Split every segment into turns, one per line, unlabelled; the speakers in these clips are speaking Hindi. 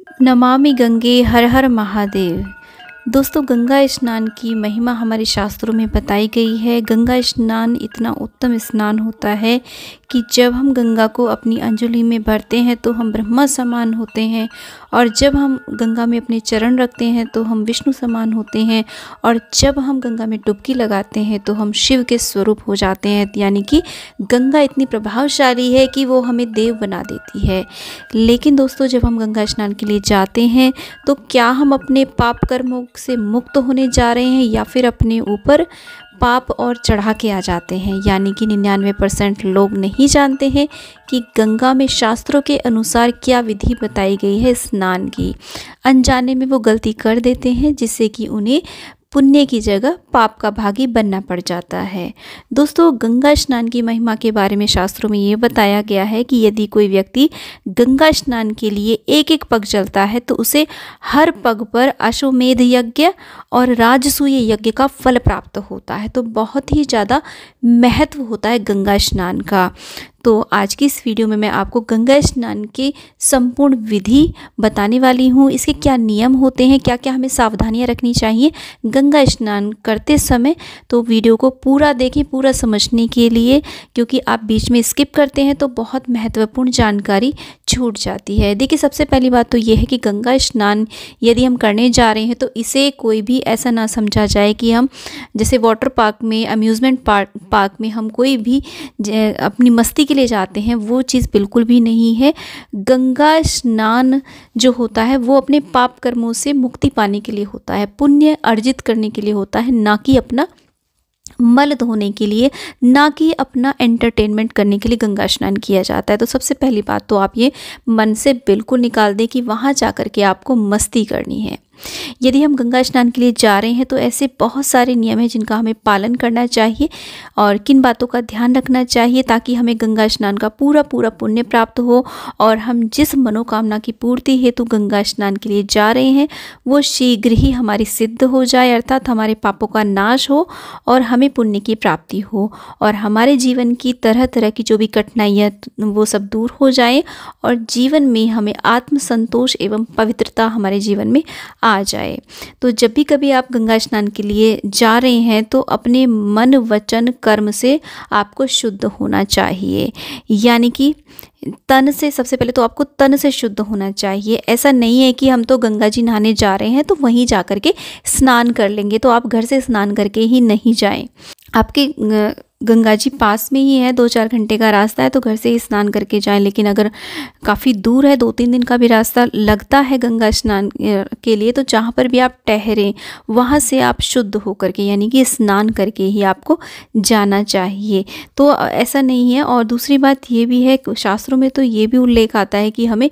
नमामि गंगे हर हर महादेव। दोस्तों, गंगा स्नान की महिमा हमारे शास्त्रों में बताई गई है। गंगा स्नान इतना उत्तम स्नान होता है कि जब हम गंगा को अपनी अंजलि में भरते हैं तो हम ब्रह्मा समान होते हैं, और जब हम गंगा में अपने चरण रखते हैं तो हम विष्णु समान होते हैं, और जब हम गंगा में डुबकी लगाते हैं तो हम शिव के स्वरूप हो जाते हैं। यानी कि गंगा इतनी प्रभावशाली है कि वो हमें देव बना देती है। लेकिन दोस्तों, जब हम गंगा स्नान के लिए जाते हैं तो क्या हम अपने पाप कर्मों से मुक्त होने जा रहे हैं या फिर अपने ऊपर पाप और चढ़ा के आ जाते हैं। यानी कि 99% लोग नहीं जानते हैं कि गंगा में शास्त्रों के अनुसार क्या विधि बताई गई है स्नान की। अनजाने में वो गलती कर देते हैं जिससे कि उन्हें पुण्य की जगह पाप का भागी बनना पड़ जाता है। दोस्तों, गंगा स्नान की महिमा के बारे में शास्त्रों में ये बताया गया है कि यदि कोई व्यक्ति गंगा स्नान के लिए एक एक पग चलता है तो उसे हर पग पर अश्वमेध यज्ञ और राजसूय यज्ञ का फल प्राप्त होता है। तो बहुत ही ज़्यादा महत्व होता है गंगा स्नान का। तो आज की इस वीडियो में मैं आपको गंगा स्नान की संपूर्ण विधि बताने वाली हूँ। इसके क्या नियम होते हैं, क्या क्या हमें सावधानियाँ रखनी चाहिए गंगा स्नान करते समय। तो वीडियो को पूरा देखें, पूरा समझने के लिए, क्योंकि आप बीच में स्किप करते हैं तो बहुत महत्वपूर्ण जानकारी छूट जाती है। देखिए, सबसे पहली बात तो ये है कि गंगा स्नान यदि हम करने जा रहे हैं तो इसे कोई भी ऐसा ना समझा जाए कि हम जैसे वाटर पार्क में, अम्यूज़मेंट पार्क में हम कोई भी अपनी मस्ती के लिए जाते हैं, वो चीज़ बिल्कुल भी नहीं है। गंगा स्नान जो होता है वो अपने पाप कर्मों से मुक्ति पाने के लिए होता है, पुण्य अर्जित करने के लिए होता है, ना कि अपना मल धोने के लिए, ना कि अपना एंटरटेनमेंट करने के लिए गंगा स्नान किया जाता है। तो सबसे पहली बात तो आप ये मन से बिल्कुल निकाल दें कि वहाँ जा कर के आपको मस्ती करनी है। यदि हम गंगा स्नान के लिए जा रहे हैं तो ऐसे बहुत सारे नियम हैं जिनका हमें पालन करना चाहिए और किन बातों का ध्यान रखना चाहिए ताकि हमें गंगा स्नान का पूरा पुण्य प्राप्त हो और हम जिस मनोकामना की पूर्ति हेतु गंगा स्नान के लिए जा रहे हैं वो शीघ्र ही हमारी सिद्ध हो जाए, अर्थात हमारे पापों का नाश हो और हमें पुण्य की प्राप्ति हो और हमारे जीवन की तरह तरह की जो भी कठिनाइयाँ वो सब दूर हो जाए और जीवन में हमें आत्मसंतोष एवं पवित्रता हमारे जीवन में आ जाए। तो जब भी कभी आप गंगा स्नान के लिए जा रहे हैं तो अपने मन वचन कर्म से आपको शुद्ध होना चाहिए। यानी कि तन से, सबसे पहले तो आपको तन से शुद्ध होना चाहिए। ऐसा नहीं है कि हम तो गंगा जी नहाने जा रहे हैं तो वहीं जा कर के स्नान कर लेंगे, तो आप घर से स्नान करके ही नहीं जाएं। आपके गंगा जी पास में ही है, 2-4 घंटे का रास्ता है तो घर से ही स्नान करके जाएं। लेकिन अगर काफ़ी दूर है, 2-3 दिन का भी रास्ता लगता है गंगा स्नान के लिए, तो जहाँ पर भी आप ठहरें वहाँ से आप शुद्ध होकर के, यानी कि स्नान करके ही आपको जाना चाहिए। तो ऐसा नहीं है। और दूसरी बात ये भी है, शास्त्रों में तो ये भी उल्लेख आता है कि हमें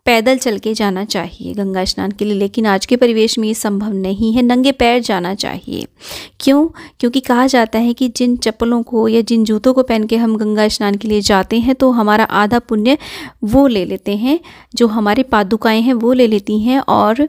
पैदल चल के जाना चाहिए गंगा स्नान के लिए, लेकिन आज के परिवेश में ये संभव नहीं है। नंगे पैर जाना चाहिए। क्यों? क्योंकि कहा जाता है कि जिन चप्पलों को या जिन जूतों को पहन के हम गंगा स्नान के लिए जाते हैं तो हमारा आधा पुण्य वो ले लेते हैं, जो हमारी पादुकाएं हैं वो ले लेती हैं, और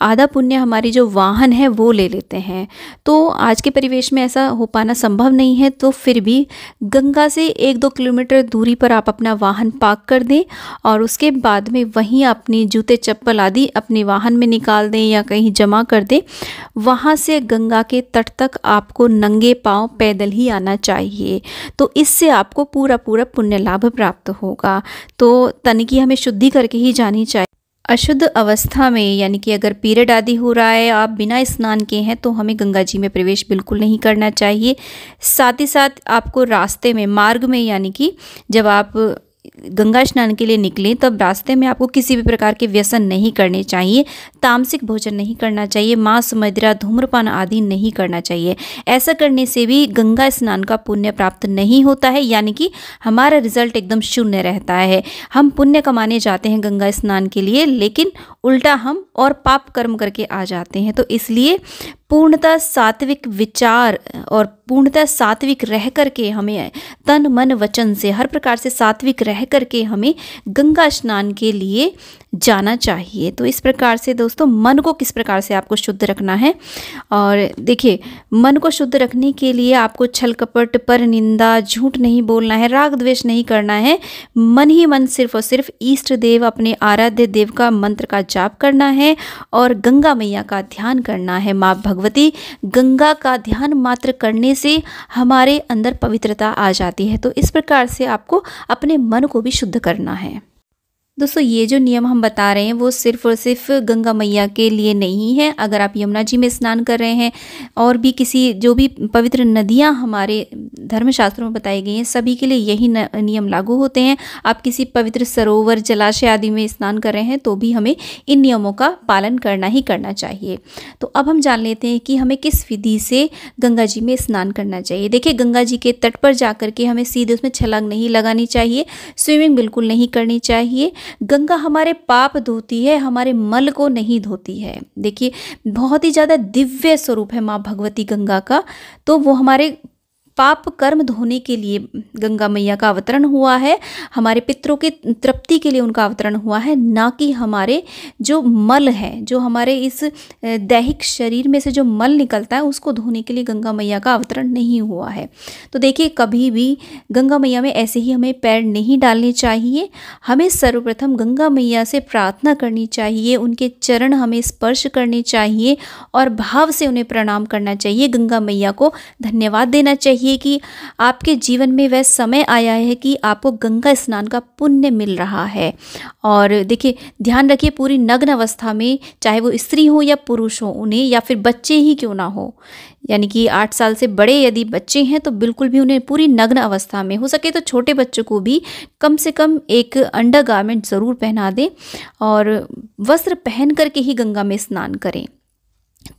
आधा पुण्य हमारी जो वाहन है वो ले लेते हैं। तो आज के परिवेश में ऐसा हो पाना संभव नहीं है। तो फिर भी गंगा से 1-2 किलोमीटर दूरी पर आप अपना वाहन पार्क कर दें और उसके बाद में वहीं अपनी जूते चप्पल आदि अपने वाहन में निकाल दें या कहीं जमा कर दें। वहाँ से गंगा के तट तक आपको नंगे पांव पैदल ही आना चाहिए। तो इससे आपको पूरा पुण्य लाभ प्राप्त होगा। तो तन की हमें शुद्धि करके ही जानी चाहिए। अशुद्ध अवस्था में, यानी कि अगर पीरियड आदि हो रहा है, आप बिना स्नान के हैं, तो हमें गंगा जी में प्रवेश बिल्कुल नहीं करना चाहिए। साथ ही साथ आपको रास्ते में, मार्ग में, यानी कि जब आप गंगा स्नान के लिए निकलें तब रास्ते में आपको किसी भी प्रकार के व्यसन नहीं करने चाहिए। तामसिक भोजन नहीं करना चाहिए, मांस, मदिरा, धूम्रपान आदि नहीं करना चाहिए। ऐसा करने से भी गंगा स्नान का पुण्य प्राप्त नहीं होता है, यानी कि हमारा रिजल्ट एकदम शून्य रहता है। हम पुण्य कमाने जाते हैं गंगा स्नान के लिए, लेकिन उल्टा हम और पाप कर्म करके आ जाते हैं। तो इसलिए पूर्णतः सात्विक विचार और पूर्णतः सात्विक रह करके हमें तन मन वचन से हर प्रकार से सात्विक रह करके हमें गंगा स्नान के लिए जाना चाहिए। तो इस प्रकार से दोस्तों मन को किस प्रकार से आपको शुद्ध रखना है, और देखिए मन को शुद्ध रखने के लिए आपको छल कपट पर निंदा झूठ नहीं बोलना है, राग द्वेष नहीं करना है। मन ही मन सिर्फ और सिर्फ इष्ट देव अपने आराध्य देव का मंत्र का जाप करना है और गंगा मैया का ध्यान करना है। माँ भगवती गंगा का ध्यान मात्र करने से हमारे अंदर पवित्रता आ जाती है। तो इस प्रकार से आपको अपने मन को भी शुद्ध करना है। दोस्तों ये जो नियम हम बता रहे हैं वो सिर्फ और सिर्फ गंगा मैया के लिए नहीं है। अगर आप यमुना जी में स्नान कर रहे हैं और भी किसी जो भी पवित्र नदियां हमारे धर्मशास्त्रों में बताई गई हैं, सभी के लिए यही नियम लागू होते हैं। आप किसी पवित्र सरोवर जलाशय आदि में स्नान कर रहे हैं तो भी हमें इन नियमों का पालन करना ही करना चाहिए। तो अब हम जान लेते हैं कि हमें किस विधि से गंगा जी में स्नान करना चाहिए। देखिए गंगा जी के तट पर जाकर के हमें सीधे उसमें छलांग नहीं लगानी चाहिए, स्विमिंग बिल्कुल नहीं करनी चाहिए। गंगा हमारे पाप धोती है, हमारे मल को नहीं धोती है। देखिए बहुत ही ज़्यादा दिव्य स्वरूप है माँ भगवती गंगा का, तो वो हमारे पाप कर्म धोने के लिए गंगा मैया का अवतरण हुआ है, हमारे पितरों की तृप्ति के लिए उनका अवतरण हुआ है, ना कि हमारे जो मल है, जो हमारे इस दैहिक शरीर में से जो मल निकलता है उसको धोने के लिए गंगा मैया का अवतरण नहीं हुआ है। तो देखिए कभी भी गंगा मैया में ऐसे ही हमें पैर नहीं डालने चाहिए। हमें सर्वप्रथम गंगा मैया से प्रार्थना करनी चाहिए, उनके चरण हमें स्पर्श करने चाहिए और भाव से उन्हें प्रणाम करना चाहिए। गंगा मैया को धन्यवाद देना चाहिए कि आपके जीवन में वह समय आया है कि आपको गंगा स्नान का पुण्य मिल रहा है। और देखिए ध्यान रखिए पूरी नग्न अवस्था में, चाहे वो स्त्री हो या पुरुष हो, उन्हें या फिर बच्चे ही क्यों ना हो, यानी कि 8 साल से बड़े यदि बच्चे हैं तो बिल्कुल भी उन्हें पूरी नग्न अवस्था में, हो सके तो छोटे बच्चों को भी कम से कम एक अंडर गारमेंट ज़रूर पहना दें और वस्त्र पहन करके ही गंगा में स्नान करें।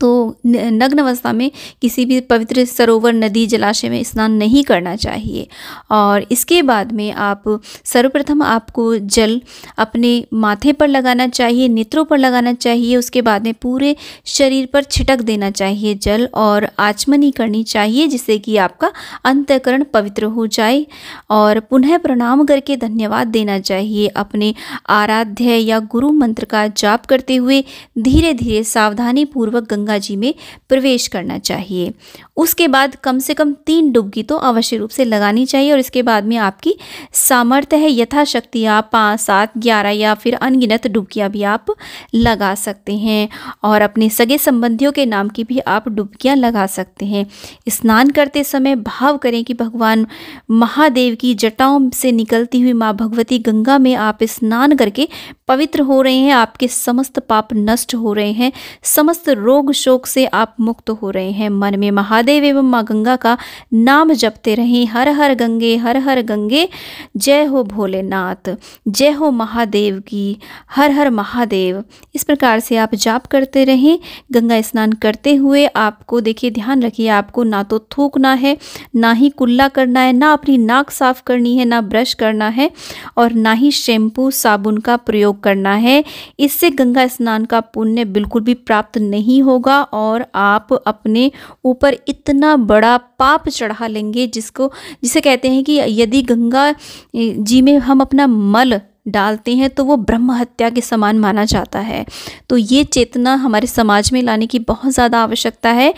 तो नग्न अवस्था में किसी भी पवित्र सरोवर नदी जलाशय में स्नान नहीं करना चाहिए। और इसके बाद में आप सर्वप्रथम आपको जल अपने माथे पर लगाना चाहिए, नेत्रों पर लगाना चाहिए, उसके बाद में पूरे शरीर पर छिटक देना चाहिए जल और आचमनी करनी चाहिए, जिससे कि आपका अंतःकरण पवित्र हो जाए। और पुनः प्रणाम करके धन्यवाद देना चाहिए। अपने आराध्य या गुरु मंत्र का जाप करते हुए धीरे धीरे सावधानी पूर्वक गंगा जी में प्रवेश करना चाहिए। उसके बाद कम से कम 3 डुबकी तो अवश्य रूप से लगानी चाहिए। और इसके बाद में आपकी सामर्थ्य है यथाशक्ति आप 5, 7, 11 या फिर अनगिनत डुबकियां भी आप लगा सकते हैं। और अपने सगे संबंधियों के नाम की भी आप डुबकियां लगा सकते हैं। स्नान करते समय भाव करें कि भगवान महादेव की जटाओं से निकलती हुई माँ भगवती गंगा में आप स्नान करके पवित्र हो रहे हैं, आपके समस्त पाप नष्ट हो रहे हैं, समस्त रोग शोक से आप मुक्त हो रहे हैं। मन में महादेव एवं माँ गंगा का नाम जपते रहें। हर हर गंगे, हर हर गंगे, जय हो भोलेनाथ, जय हो महादेव की, हर हर महादेव। इस प्रकार से आप जाप करते रहें। गंगा स्नान करते हुए आपको देखिए ध्यान रखिए, आपको ना तो थूकना है, ना ही कुल्ला करना है, ना अपनी नाक साफ करनी है, ना ब्रश करना है और ना ही शैम्पू साबुन का प्रयोग करना है। इससे गंगा स्नान का पुण्य बिल्कुल भी प्राप्त नहीं होगा और आप अपने ऊपर इतना बड़ा पाप चढ़ा लेंगे, जिसे कहते हैं कि यदि गंगा जी में हम अपना मल डालते हैं तो वो ब्रह्म हत्या के समान माना जाता है। तो ये चेतना हमारे समाज में लाने की बहुत ज़्यादा आवश्यकता है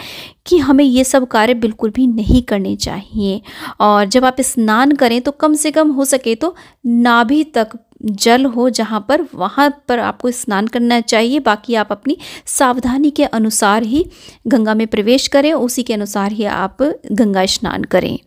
कि हमें ये सब कार्य बिल्कुल भी नहीं करने चाहिए। और जब आप स्नान करें तो कम से कम हो सके तो नाभि तक जल हो जहाँ पर, वहाँ पर आपको स्नान करना चाहिए। बाकी आप अपनी सावधानी के अनुसार ही गंगा में प्रवेश करें, उसी के अनुसार ही आप गंगा स्नान करें।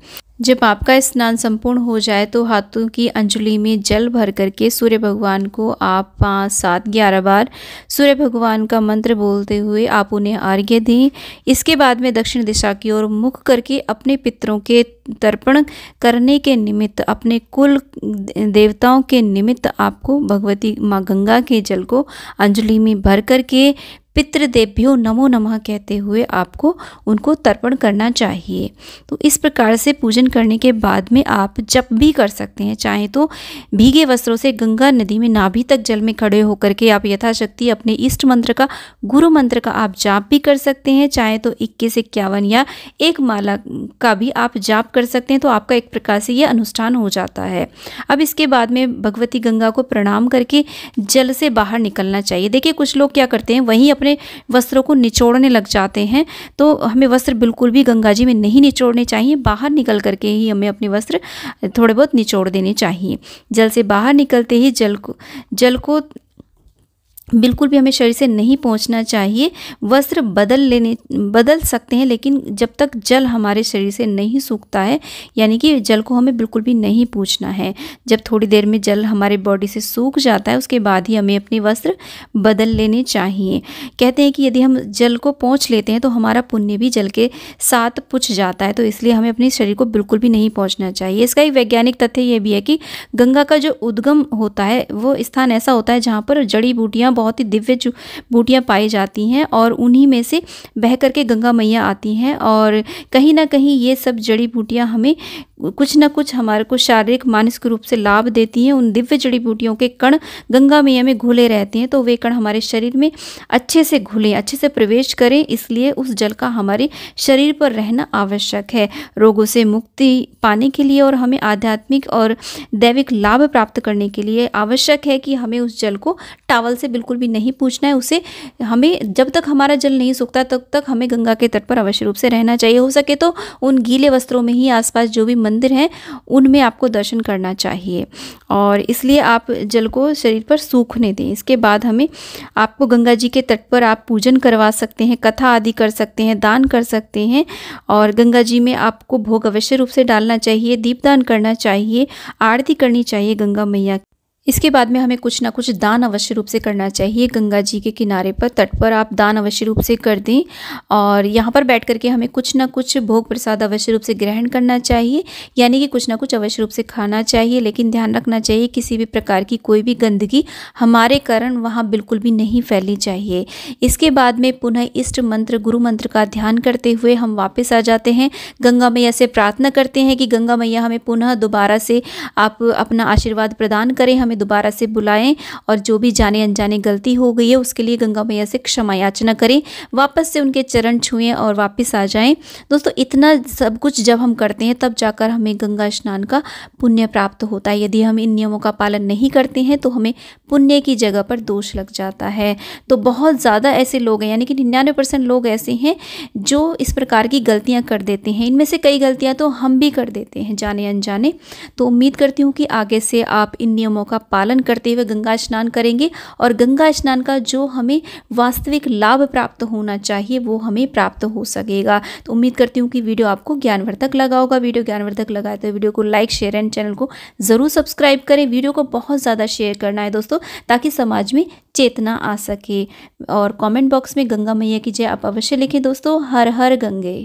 जब आपका स्नान संपूर्ण हो जाए तो हाथों की अंजलि में जल भर करके सूर्य भगवान को आप 5, 7, 11 बार सूर्य भगवान का मंत्र बोलते हुए आप उन्हें अर्घ्य दें। इसके बाद में दक्षिण दिशा की ओर मुख करके अपने पितरों के तर्पण करने के निमित्त, अपने कुल देवताओं के निमित्त आपको भगवती माँ गंगा के जल को अंजलि में भर करके पितृदेभ्यो नमो नमः कहते हुए आपको उनको तर्पण करना चाहिए। तो इस प्रकार से पूजन करने के बाद में आप जप भी कर सकते हैं। चाहे तो भीगे वस्त्रों से गंगा नदी में नाभि तक जल में खड़े होकर के आप यथाशक्ति अपने इष्ट मंत्र का, गुरु मंत्र का आप जाप भी कर सकते हैं। चाहे तो 21-51 या एक माला का भी आप जाप कर सकते हैं। तो आपका एक प्रकार से ये अनुष्ठान हो जाता है। अब इसके बाद में भगवती गंगा को प्रणाम करके जल से बाहर निकलना चाहिए। देखिए कुछ लोग क्या करते हैं, वहीं अपने वस्त्रों को निचोड़ने लग जाते हैं। तो हमें वस्त्र बिल्कुल भी गंगा जी में नहीं निचोड़ने चाहिए। बाहर निकल करके ही हमें अपने वस्त्र थोड़े बहुत निचोड़ देने चाहिए। जल से बाहर निकलते ही जल को बिल्कुल भी हमें शरीर से नहीं पहुंचना चाहिए। वस्त्र बदल सकते हैं, लेकिन जब तक जल हमारे शरीर से नहीं सूखता है, यानी कि जल को हमें बिल्कुल भी नहीं पूछना है। जब थोड़ी देर में जल हमारे बॉडी से सूख जाता है, उसके बाद ही हमें अपने वस्त्र बदल लेने चाहिए। कहते हैं कि यदि हम जल को पोंछ लेते हैं तो हमारा पुण्य भी जल के साथ पुछ जाता है। तो इसलिए हमें अपने शरीर को बिल्कुल भी नहीं पहुँचना चाहिए। इसका एक वैज्ञानिक तथ्य ये भी है कि गंगा का जो उद्गम होता है वो स्थान ऐसा होता है जहाँ पर जड़ी बूटियाँ, बहुत ही दिव्य बूटियाँ पाई जाती हैं और उन्हीं में से बह करके गंगा मैया आती हैं। और कहीं ना कहीं ये सब जड़ी बूटियाँ हमें कुछ ना कुछ हमारे को शारीरिक मानसिक रूप से लाभ देती हैं। उन दिव्य जड़ी बूटियों के कण गंगा मैया में घुले रहते हैं, तो वे कण हमारे शरीर में अच्छे से घुलें, अच्छे से प्रवेश करें। इसलिए उस जल का हमारे शरीर पर रहना आवश्यक है। रोगों से मुक्ति पाने के लिए और हमें आध्यात्मिक और दैविक लाभ प्राप्त करने के लिए आवश्यक है कि हमें उस जल को टॉवल से बिल्कुल भी नहीं पूछना है। उसे हमें जब तक हमारा जल नहीं सूखता तब तक हमें गंगा के तट पर अवश्य रूप से रहना चाहिए। हो सके तो उन गीले वस्त्रों में ही आसपास जो भी मंदिर हैं उनमें आपको दर्शन करना चाहिए, और इसलिए आप जल को शरीर पर सूखने दें। इसके बाद हमें आपको गंगा जी के तट पर आप पूजन करवा सकते हैं, कथा आदि कर सकते हैं, दान कर सकते हैं। और गंगा जी में आपको भोग अवश्य रूप से डालना चाहिए, दीपदान करना चाहिए, आरती करनी चाहिए गंगा मैया। इसके बाद में हमें कुछ ना कुछ दान अवश्य रूप से करना चाहिए। गंगा जी के किनारे पर, तट पर आप दान अवश्य रूप से कर दें, और यहाँ पर बैठ करके हमें कुछ ना कुछ भोग प्रसाद अवश्य रूप से ग्रहण करना चाहिए, यानी कि कुछ ना कुछ अवश्य रूप से खाना चाहिए। लेकिन ध्यान रखना चाहिए किसी भी प्रकार की कोई भी गंदगी हमारे कारण वहाँ बिल्कुल भी नहीं फैलनी चाहिए। इसके बाद में पुनः इष्ट मंत्र, गुरु मंत्र का ध्यान करते हुए हम वापस आ जाते हैं। गंगा मैया से प्रार्थना करते हैं कि गंगा मैया हमें पुनः दोबारा से आप अपना आशीर्वाद प्रदान करें, हमें दोबारा से बुलाएं, और जो भी जाने अनजाने गलती हो गई है उसके लिए गंगा मैया से क्षमा याचना करें, वापस से उनके चरण छुएं और वापस आ जाएं। दोस्तों इतना सब कुछ जब हम करते हैं तब जाकर हमें गंगा स्नान का पुण्य प्राप्त होता है। यदि हम इन नियमों का पालन नहीं करते हैं तो हमें पुण्य की जगह पर दोष लग जाता है। तो बहुत ज़्यादा ऐसे लोग हैं, यानी कि 99% लोग ऐसे हैं जो इस प्रकार की गलतियाँ कर देते हैं। इनमें से कई गलतियाँ तो हम भी कर देते हैं जाने अनजाने। तो उम्मीद करती हूँ कि आगे से आप इन नियमों का पालन करते हुए गंगा स्नान करेंगे, और गंगा स्नान का जो हमें वास्तविक लाभ प्राप्त होना चाहिए वो हमें प्राप्त हो सकेगा। तो उम्मीद करती हूँ कि वीडियो आपको ज्ञानवर्धक लगा होगा। वीडियो ज्ञानवर्धक लगा है तो वीडियो को लाइक, शेयर एंड चैनल को ज़रूर सब्सक्राइब करें। वीडियो को बहुत ज़्यादा शेयर करना है दोस्तों, ताकि समाज में चेतना आ सके। और कमेंट बॉक्स में गंगा मैया की जय आप अवश्य लिखें दोस्तों। हर हर गंगे।